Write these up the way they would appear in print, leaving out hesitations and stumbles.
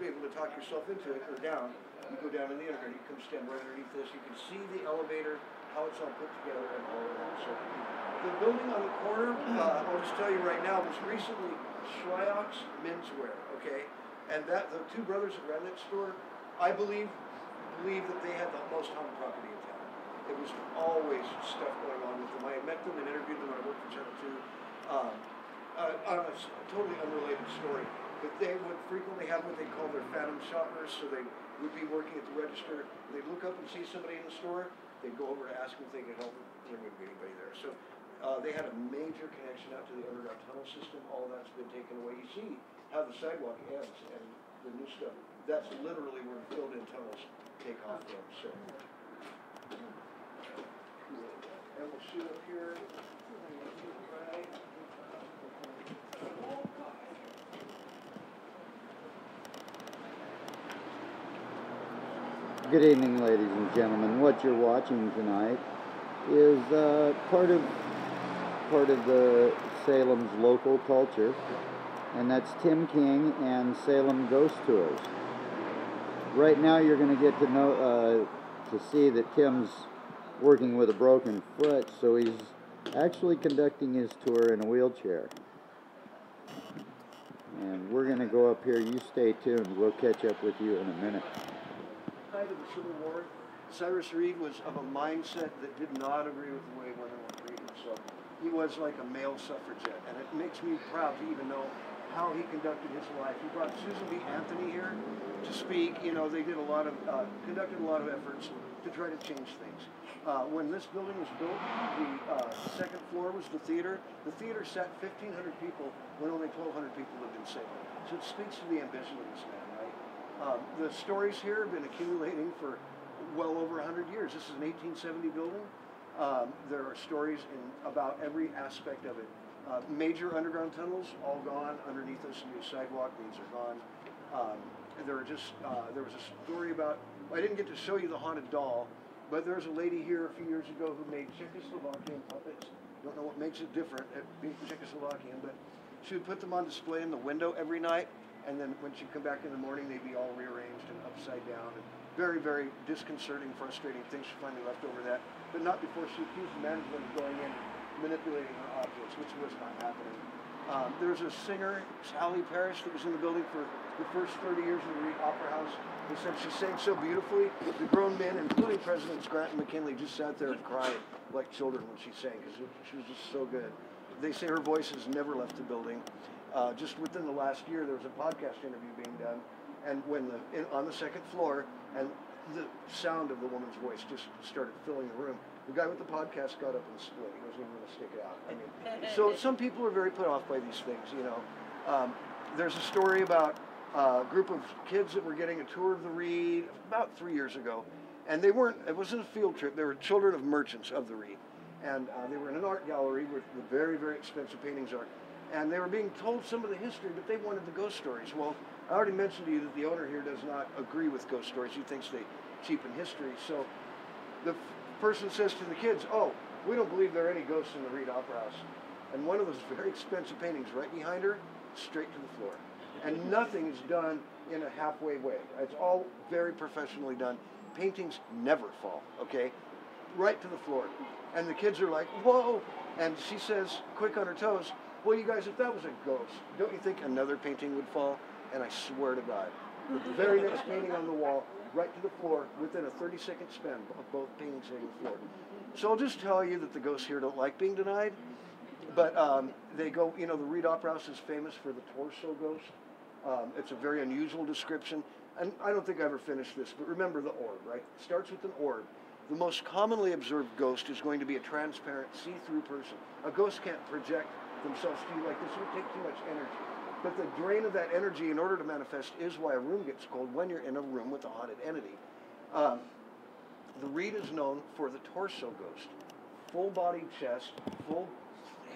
be able to talk yourself into it or down. You go down in the underground, you come stand right underneath this. You can see the elevator, how it's all put together, and all of that. So the building on the corner, I'll just tell you right now, was recently Schleiock's Menswear, okay? And that the two brothers that ran that store, I believe that they had the most haunted property in town. It was always stuff going on with them. I had met them and interviewed them when I worked for Channel 2 on a totally unrelated story. But they would frequently have what they call their phantom shoppers, so they would be working at the register. They'd look up and see somebody in the store. They'd go over to ask them if they could help them. There wouldn't be anybody there. So they had a major connection out to the underground tunnel system. All that's been taken away. You see how the sidewalk ends and the new stuff. That's literally where the filled-in tunnels take off from. So, and we'll shoot up here. Right. Good evening, ladies and gentlemen. What you're watching tonight is part of the Salem's local culture, and that's Tim King and Salem Ghost Tours. Right now, you're going to get to know to see that Tim's working with a broken foot, so he's actually conducting his tour in a wheelchair. And we're going to go up here. You stay tuned. We'll catch up with you in a minute. Of the Civil War, Cyrus Reed was of a mindset that did not agree with the way women were treated. So he was like a male suffragette, and it makes me proud to even know how he conducted his life. He brought Susan B. Anthony here to speak. You know, they did conducted a lot of efforts to try to change things. When this building was built, the second floor was the theater. The theater sat 1,500 people when only 1,200 people lived in Salem. So it speaks to the ambition of this man, right? The stories here have been accumulating for well over 100 years. This is an 1870 building. There are stories about every aspect of it. Major underground tunnels, all gone. Underneath us, new sidewalk, these are gone. There was a story about, I didn't get to show you the haunted doll, but there was a lady here a few years ago who made Czechoslovakian puppets. Don't know what makes it different at being Czechoslovakian, but she would put them on display in the window every night. And then when she'd come back in the morning, they'd be all rearranged and upside down. And very, very disconcerting, frustrating things. She finally left over that. But not before she accused management of going in, manipulating her objects, which was not happening. There's a singer, Sally Parrish, that was in the building for the first 30 years of the Reed Opera House. They said she sang so beautifully. The grown men, including Presidents Grant and McKinley, just sat there and cried like children when she sang, because she was just so good. They say her voice has never left the building. Just within the last year, there was a podcast interview being done, and when on the second floor, and the sound of the woman's voice just started filling the room. The guy with the podcast got up and split. He wasn't even going to stick it out. I mean, so some people are very put off by these things, you know. There's a story about a group of kids that were getting a tour of the Reed about 3 years ago, and it wasn't a field trip. They were children of merchants of the Reed, and they were in an art gallery where the very, very expensive paintings are. And they were being told some of the history, but they wanted the ghost stories. Well, I already mentioned to you that the owner here does not agree with ghost stories. He thinks they cheapen history. So the person says to the kids, "Oh, we don't believe there are any ghosts in the Reed Opera House." And one of those very expensive paintings right behind her, straight to the floor. And nothing is done in a halfway way. It's all very professionally done. Paintings never fall, okay? Right to the floor. And the kids are like, "Whoa!" And she says, quick on her toes, "Well, you guys, if that was a ghost, don't you think another painting would fall?" And I swear to God, the very next painting on the wall, right to the floor, within a 30-second span, both paintings hitting the floor. So I'll just tell you that the ghosts here don't like being denied, but they go, you know, the Reed Opera House is famous for the torso ghost. It's a very unusual description, and I don't think I ever finished this, but remember the orb, right? It starts with an orb. The most commonly observed ghost is going to be a transparent, see-through person. A ghost can't project themselves to you like this. It would take too much energy. But the drain of that energy in order to manifest is why a room gets cold when you're in a room with a haunted entity. The Reed is known for the torso ghost. Full-bodied chest, full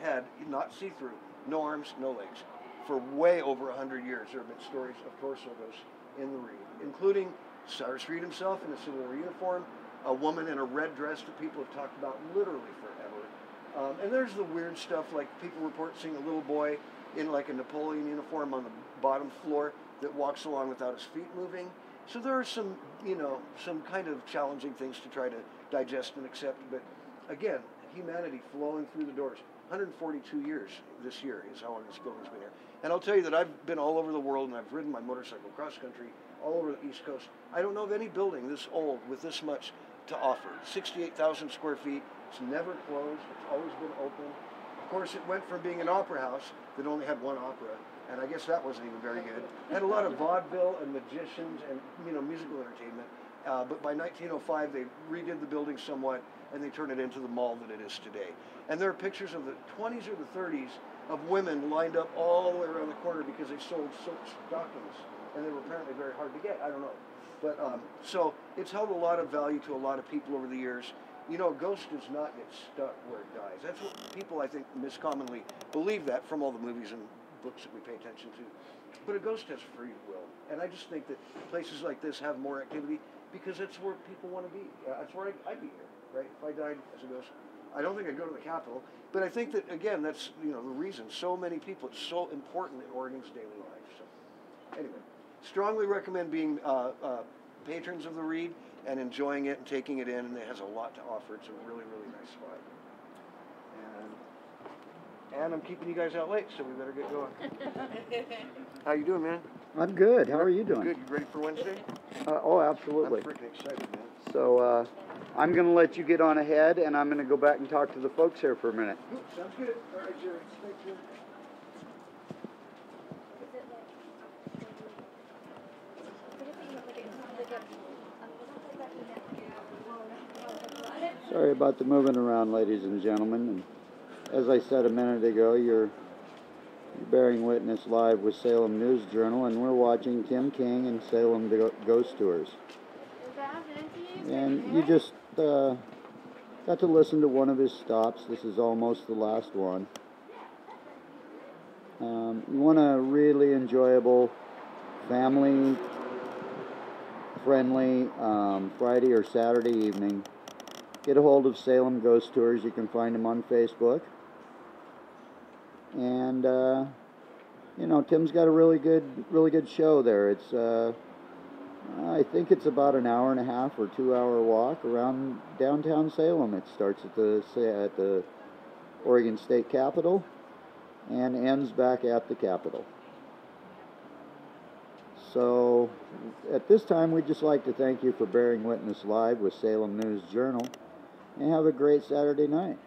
head, not see-through, no arms, no legs. For way over 100 years, there have been stories of torso ghosts in the Reed, including Cyrus Reed himself in a Civil War uniform, a woman in a red dress that people have talked about literally forever. And there's the weird stuff, like people report seeing a little boy in like a Napoleon uniform on the bottom floor. that walks along without his feet moving. So there are some, some kind of challenging things to try to digest and accept. But again, humanity flowing through the doors. 142 years this year is how long this building's been here. And I'll tell you that I've been all over the world, and I've ridden my motorcycle cross country all over the East Coast. I don't know of any building this old with this much to offer. 68,000 square feet. It's never closed. It's always been open. Of course, it went from being an opera house that only had one opera, and I guess that wasn't even very good. It had a lot of vaudeville and magicians and musical entertainment. But by 1905, they redid the building somewhat, and they turned it into the mall that it is today. And there are pictures of the 20s or the 30s of women lined up all the way around the corner because they sold silk stockings, and they were apparently very hard to get. I don't know. But so it's held a lot of value to a lot of people over the years. A ghost does not get stuck where it dies. That's what people, I think, miscommonly believe that from all the movies and books that we pay attention to. But a ghost has free will. And I just think that places like this have more activity because that's where people want to be. That's where I'd be here, right? If I died as a ghost, I don't think I'd go to the Capitol. But I think that, again, that's, the reason. So many people, it's so important in Oregon's daily life. So anyway, strongly recommend being patrons of the Reed and enjoying it and taking it in, and it has a lot to offer. It's a really, really nice spot. And I'm keeping you guys out late, so we better get going. How you doing, man? I'm good. How are you doing? Good. You ready for Wednesday? Oh, absolutely. I'm freaking excited, man. So I'm going to let you get on ahead, and I'm going to go back and talk to the folks here for a minute. Sounds good. All right, Jerry. Thanks, Jim. Sorry about the moving around, ladies and gentlemen. And as I said a minute ago, you're bearing witness live with Salem-News Journal, and we're watching Tim King and Salem Ghost Tours. And you just got to listen to one of his stops. This is almost the last one. You want a really enjoyable, family-friendly Friday or Saturday evening, get a hold of Salem Ghost Tours. You can find them on Facebook. And Tim's got a really good show there. It's I think it's about an hour and a half or 2 hour walk around downtown Salem. It starts at the Oregon State Capitol and ends back at the Capitol. So at this time, we'd just like to thank you for bearing witness live with Salem News Journal, and have a great Saturday night.